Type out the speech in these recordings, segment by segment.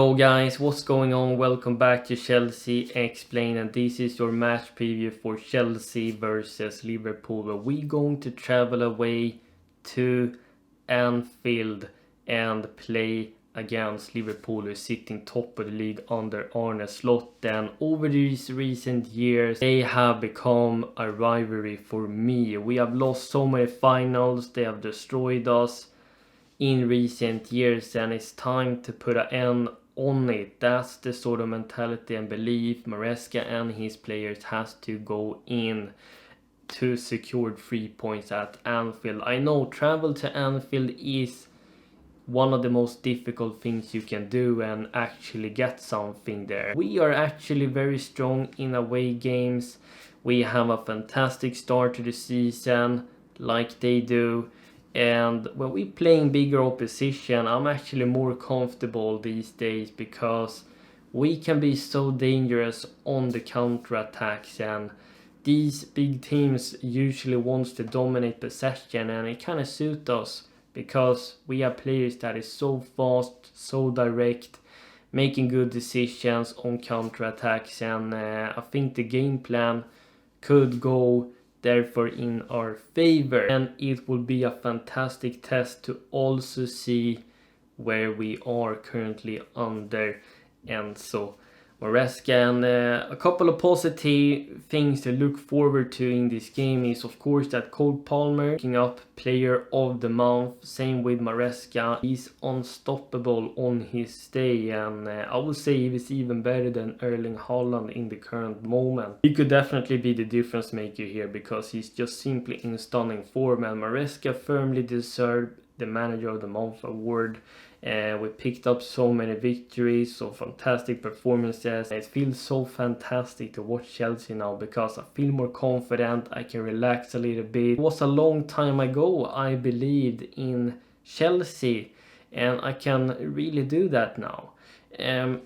Hello guys, what's going on? Welcome back to Chelsea Explained, and this is your match preview for Chelsea versus Liverpool, where we're going to travel away to Anfield and play against Liverpool, who is sitting top of the league under Arne Slot. And over these recent years, they have become a rivalry for me. We have lost so many finals, they have destroyed us in recent years, and it's time to put an end on it. That's the sort of mentality and belief Maresca and his players has to go in to secure 3 points at Anfield. I know travel to Anfield is one of the most difficult things you can do and actually get something there. We are actually very strong in away games. We have a fantastic start to the season like they do. And when we playing bigger opposition, I'm actually more comfortable these days because we can be so dangerous on the counter-attacks, and these big teams usually wants to dominate possession, and it kind of suits us because we have players that is so fast, so direct, making good decisions on counter-attacks, and I think the game plan could go therefore in our favor, and it will be a fantastic test to also see where we are currently under Enzo Maresca. And a couple of positive things to look forward to in this game is of course that Cole Palmer picking up player of the month. Same with Maresca, he's unstoppable on his day, and I would say he is even better than Erling Haaland in the current moment. He could definitely be the difference maker here because he's just simply in stunning form, and Maresca firmly deserved the manager of the month award. We picked up so many victories, so fantastic performances. It feels so fantastic to watch Chelsea now because I feel more confident, I can relax a little bit. It was a long time ago I believed in Chelsea, and I can really do that now. And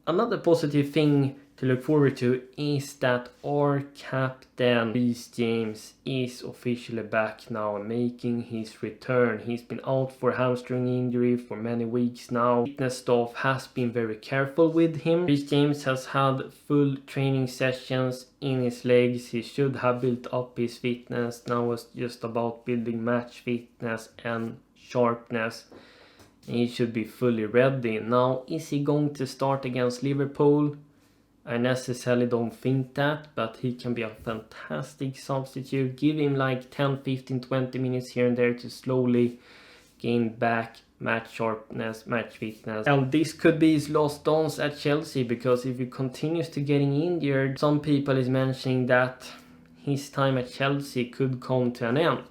another positive thing to look forward to is that our captain Reece James is officially back now and making his return. He's been out for hamstring injury for many weeks now. Fitness staff has been very careful with him. Reece James has had full training sessions in his legs. He should have built up his fitness. Now it's just about building match fitness and sharpness. He should be fully ready. Now, is he going to start against Liverpool? I necessarily don't think that, but he can be a fantastic substitute. Give him like 10, 15, 20 minutes here and there to slowly gain back match sharpness, match fitness. And this could be his last dance at Chelsea, because if he continues to getting injured, some people is mentioning that his time at Chelsea could come to an end.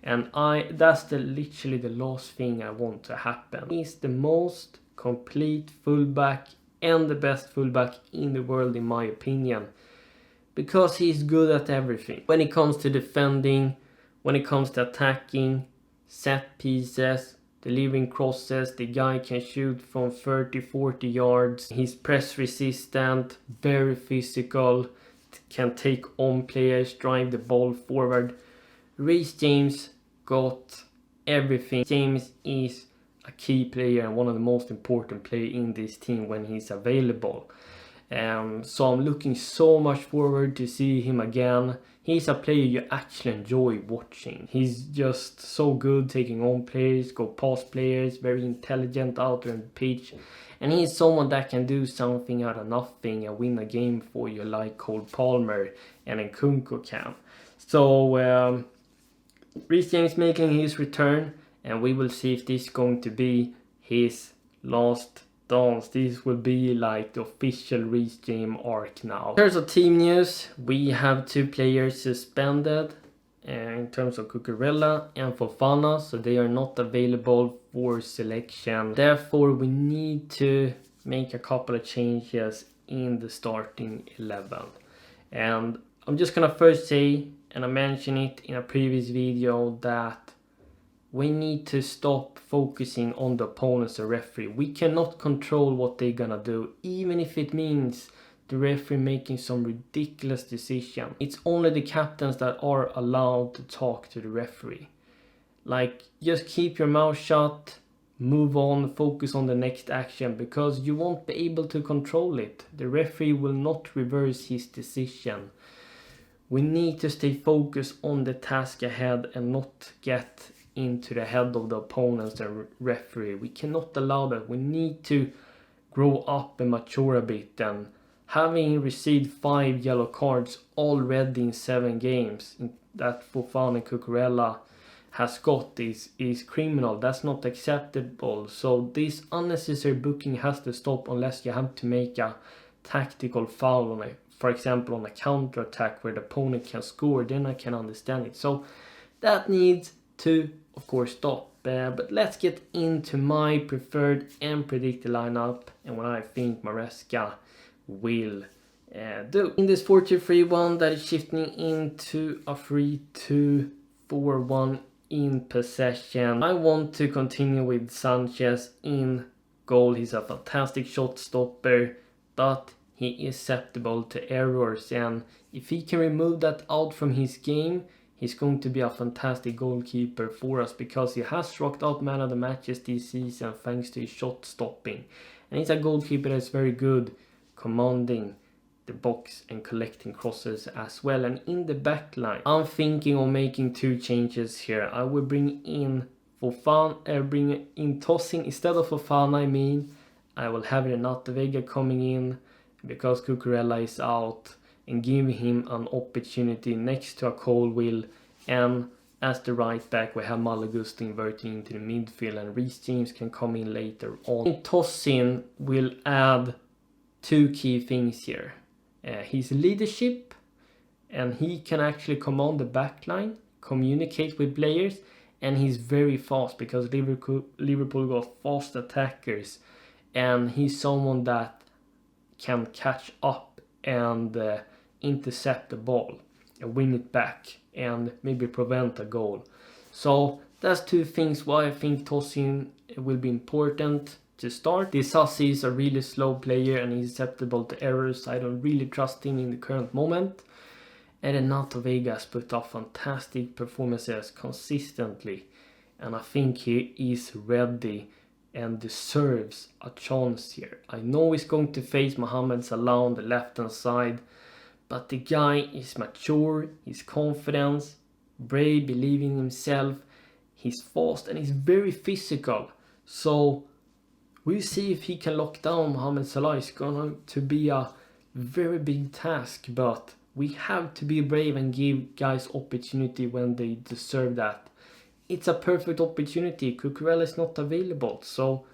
And that's literally the last thing I want to happen. He's the most complete fullback and the best fullback in the world in my opinion, because he's good at everything. When it comes to defending, when it comes to attacking, set pieces, delivering crosses, the guy can shoot from 30-40 yards. He's press resistant, very physical, can take on players, drive the ball forward. Reece James got everything. James is a key player and one of the most important players in this team when he's available. So I'm looking so much forward to see him again. He's a player you actually enjoy watching. He's just so good taking on players, go past players, very intelligent out there on the pitch. And he's someone that can do something out of nothing and win a game for you like Cole Palmer and Nkunku can. So Reece James making his return, and we will see if this is going to be his last dance. This will be like the official Reece James arc now. In terms of team news, we have 2 players suspended in terms of Cucurella and Fofana, so they are not available for selection. Therefore, we need to make a couple of changes in the starting 11. And I'm just gonna first say, and I mentioned it in a previous video, that we need to stop focusing on the opponents or referee. We cannot control what they're gonna do, even if it means the referee making some ridiculous decision. It's only the captains that are allowed to talk to the referee. Like, just keep your mouth shut, move on, focus on the next action, because you won't be able to control it. The referee will not reverse his decision. We need to stay focused on the task ahead and not get into the head of the opponents and referee. We cannot allow that. We need to grow up and mature a bit, and having received 5 yellow cards already in 7 games that Fofana and Cucurella has got is criminal. That's not acceptable. So this unnecessary booking has to stop unless you have to make a tactical foul on it. For example, on a counter attack where the opponent can score, then I can understand it. So that needs to, of course, stop. But let's get into my preferred and predicted lineup and what I think Maresca will do. In this 4-2-3-1 that is shifting into a 3-2-4-1 in possession, I want to continue with Sanchez in goal. He's a fantastic shot stopper, but he is susceptible to errors, and if he can remove that out from his game, he's going to be a fantastic goalkeeper for us, because he has rocked out man of the matches this season thanks to his shot stopping. And he's a goalkeeper that's very good commanding the box and collecting crosses as well. And in the back line, I'm thinking of making 2 changes here. I will bring in Tosin instead of Fofana. I will have Renato Vega coming in because Cucurella is out, and give him an opportunity next to a Colwill. And as the right back, we have Malagusta inverting into the midfield, and Reece James can come in later on. Tosin will add 2 key things here. His leadership, and he can actually command the back line, communicate with players, and he's very fast because Liverpool got fast attackers, and he's someone that can catch up and intercept the ball and win it back and maybe prevent a goal. So that's 2 things why I think Tosin will be important to start. Disasi is a really slow player and he's susceptible to errors. I don't really trust him in the current moment. And Renato Vega has put up fantastic performances consistently, and I think he is ready and deserves a chance here. I know he's going to face Mohamed Salah on the left hand side, but the guy is mature, he's confident, brave, believing in himself, he's fast and he's very physical. So we'll see if he can lock down Mohamed Salah. It's going to be a very big task, but we have to be brave and give guys opportunity when they deserve that. It's a perfect opportunity. Cucurella is not available, so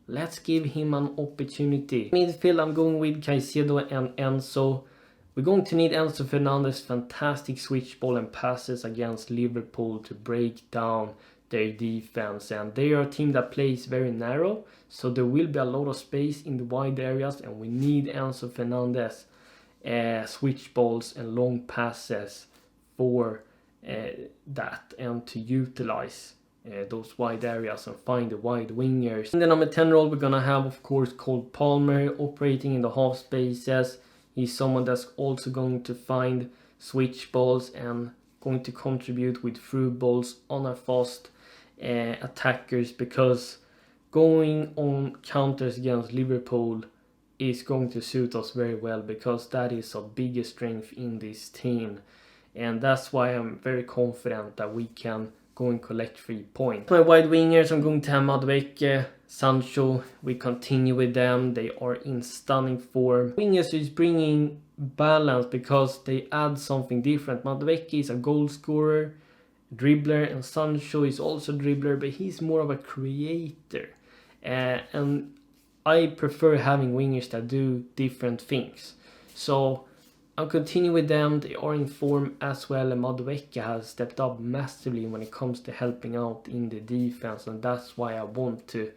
let's give him an opportunity. Midfield, I'm going with Caicedo and Enzo. We're going to need Enzo Fernandez' fantastic switch ball and passes against Liverpool to break down their defense. And they are a team that plays very narrow, so there will be a lot of space in the wide areas, and we need Enzo Fernandez switch balls and long passes for that, and to utilize those wide areas and find the wide wingers. In the number 10 role, we're gonna have, of course, Cole Palmer operating in the half spaces. He's someone that's also going to find switch balls and going to contribute with through balls on our fast attackers, because going on counters against Liverpool is going to suit us very well, because that is our biggest strength in this team. And that's why I'm very confident that we can go and collect 3 points. My wide wingers, I'm going to have Madueke, Sancho. We continue with them. They are in stunning form. Wingers is bringing balance because they add something different. Madueke is a goal scorer, dribbler, and Sancho is also a dribbler, but he's more of a creator. And I prefer having wingers that do different things. So I'll continue with them. They are in form as well, and Madueke has stepped up massively when it comes to helping out in the defense, and that's why I want to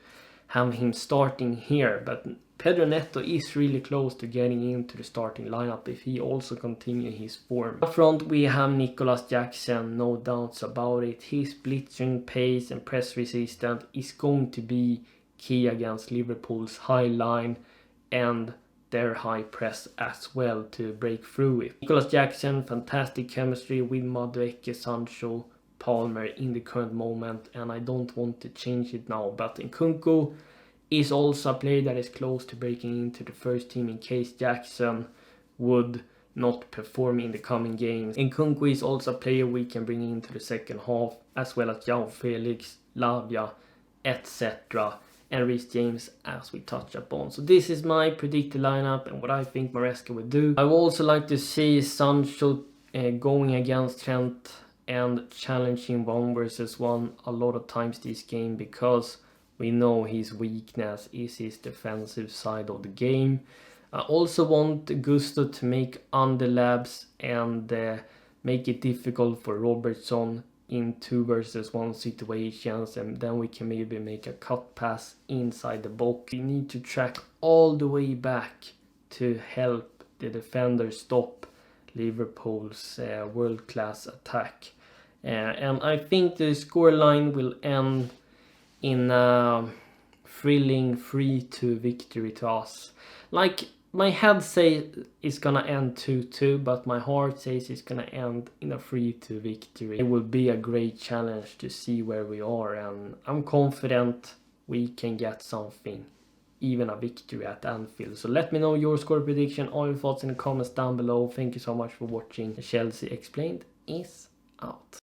have him starting here. But Pedro Neto is really close to getting into the starting lineup if he also continues his form. Up front we have Nicholas Jackson, no doubts about it. His blitzing pace and press resistance is going to be key against Liverpool's high line and their high press as well to break through it. Nicholas Jackson, fantastic chemistry with Madueke, Sancho, Palmer in the current moment, and I don't want to change it now. But Nkunku is also a player that is close to breaking into the first team in case Jackson would not perform in the coming games. Nkunku is also a player we can bring into the second half, as well as João Felix, Lavia, etc. and Reece James, as we touch upon. So this is my predicted lineup and what I think Maresca would do. I would also like to see Sancho going against Trent and challenging 1v1 a lot of times this game, because we know his weakness is his defensive side of the game. I also want Gusto to make underlabs and make it difficult for Robertson in 2v1 situations, and then we can maybe make a cut pass inside the box. We need to track all the way back to help the defender stop Liverpool's world-class attack. And I think the scoreline will end in a thrilling 3-2 victory to us. Like, my head says it's gonna end 2-2, but my heart says it's gonna end in a 3-2 victory. It will be a great challenge to see where we are, and I'm confident we can get something, even a victory at Anfield. So let me know your score prediction, all your thoughts in the comments down below. Thank you so much for watching. Chelsea Explained is out.